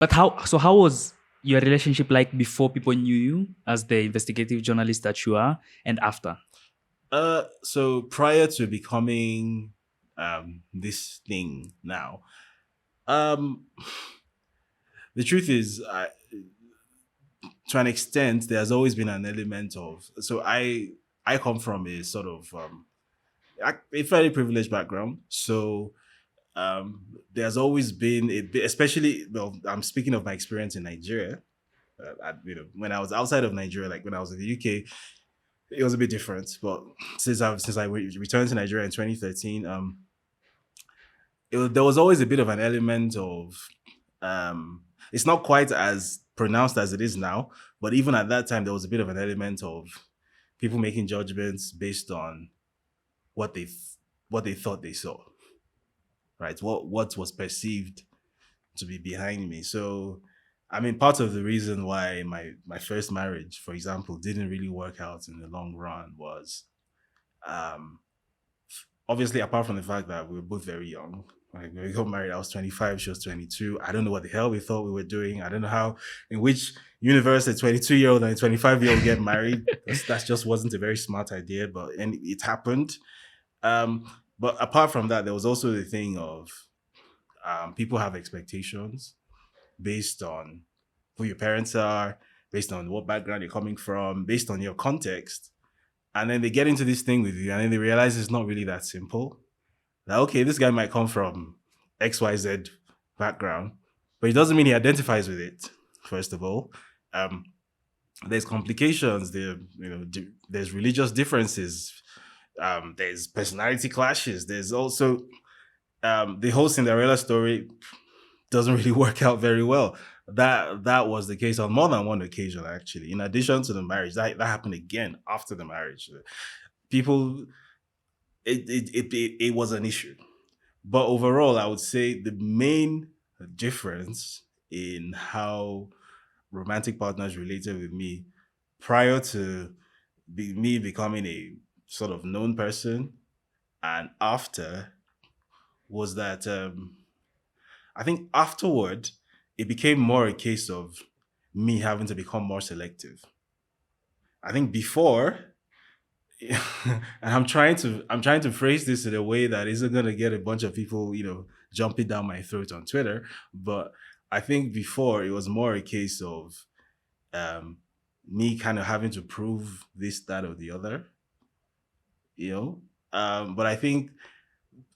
But how was your relationship like before people knew you as the investigative journalist that you are, and after? So prior to becoming this thing now, um, the truth is, to an extent, there's always been an element of. So I come from a sort of a fairly privileged background. So there's always been a bit, especially, well, I'm speaking of my experience in Nigeria. When I was outside of Nigeria, like when I was in the UK, it was a bit different. But since I returned to Nigeria in 2013, there was always a bit of an element of it's not quite as pronounced as it is now, but even at that time, there was a bit of an element of people making judgments based on what they th- what they thought they saw, right? What was perceived to be behind me. So, I mean, part of the reason why my first marriage, for example, didn't really work out in the long run was um, obviously, apart from the fact that we were both very young. Like when we got married, I was 25, she was 22. I don't know what the hell we thought we were doing. I don't know how, in which universe a 22-year-old and a 25-year-old get married. That just wasn't a very smart idea, but and it happened. But apart from that, there was also the thing of people have expectations based on who your parents are, based on what background you're coming from, based on your context. And then they get into this thing with you, and then they realize it's not really that simple. Like, okay, this guy might come from XYZ background, but it doesn't mean he identifies with it, first of all. Um, there's complications, there's religious differences, there's personality clashes, there's also the whole Cinderella story doesn't really work out very well. That was the case on more than one occasion, actually. In addition to the marriage, that happened again after the marriage. People, it was an issue. But overall, I would say the main difference in how romantic partners related with me prior to me becoming a sort of known person and after was that I think afterward it became more a case of me having to become more selective. I think before and I'm trying to phrase this in a way that isn't gonna get a bunch of people, jumping down my throat on Twitter. But I think before it was more a case of um, me kind of having to prove this, that, or the other, you know. But I think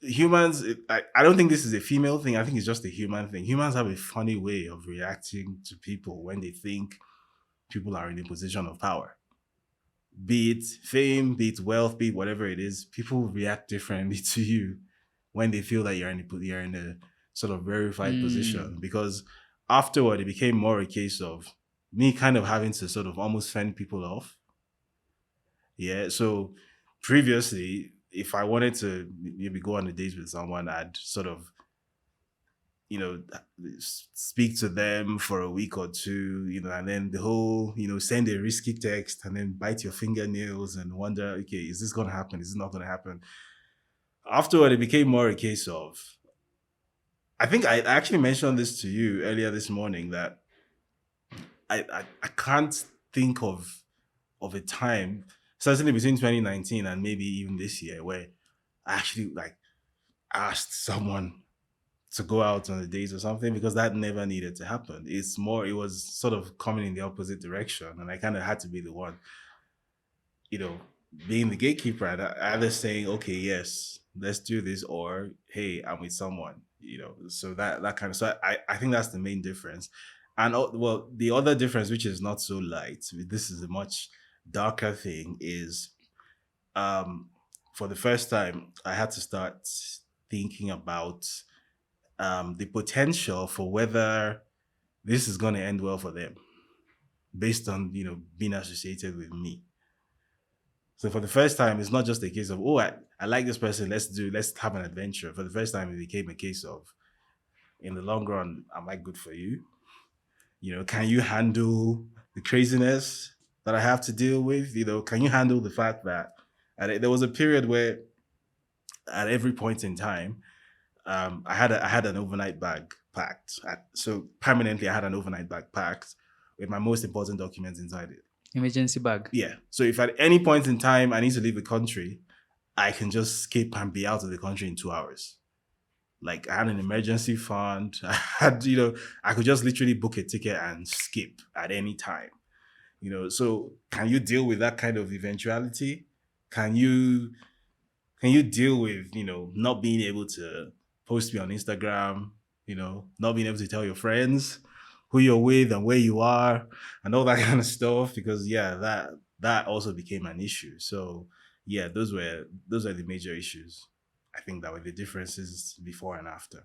humans, I don't think this is a female thing. I think it's just a human thing. Humans have a funny way of reacting to people when they think people are in a position of power, be it fame, be it wealth, be it whatever it is. People react differently to you when they feel that you're in a sort of verified position. Mm. Because afterward, it became more a case of me kind of having to sort of almost fend people off. Yeah. So previously, if I wanted to maybe go on a date with someone, I'd sort of you know speak to them for a week or two, and then the whole send a risky text and then bite your fingernails and wonder, okay, is this going to happen, is this not going to happen? Afterward, it became more a case of, I think I actually mentioned this to you earlier this morning, that I can't think of a time, certainly between 2019 and maybe even this year, where I actually like asked someone to go out on a date or something, because that never needed to happen. It was sort of coming in the opposite direction, and I kind of had to be the one, you know, being the gatekeeper, and either saying, okay, yes, let's do this, or hey, I'm with someone, so that kind of, so I think that's the main difference. And well, the other difference, which is not so light, this is a much darker thing, is um for the first time I had to start thinking about the potential for whether this is going to end well for them based on being associated with me. So for the first time, it's not just a case of, oh, I like this person, let's have an adventure. For the first time, it became a case of, in the long run, am I good for you? Can you handle the craziness that I have to deal with? Can you handle the fact that, and there was a period where at every point in time, I had an overnight bag. packed. So permanently, I had an overnight bag packed with my most important documents inside it. Emergency bag. Yeah. So if at any point in time I need to leave the country, I can just skip and be out of the country in 2 hours. Like I had an emergency fund. I had, I could just literally book a ticket and skip at any time. So can you deal with that kind of eventuality? Can you deal with, not being able to post me on Instagram, not being able to tell your friends who you're with and where you are and all that kind of stuff? Because yeah, that also became an issue. So yeah, those were the major issues. I think that were the differences before and after.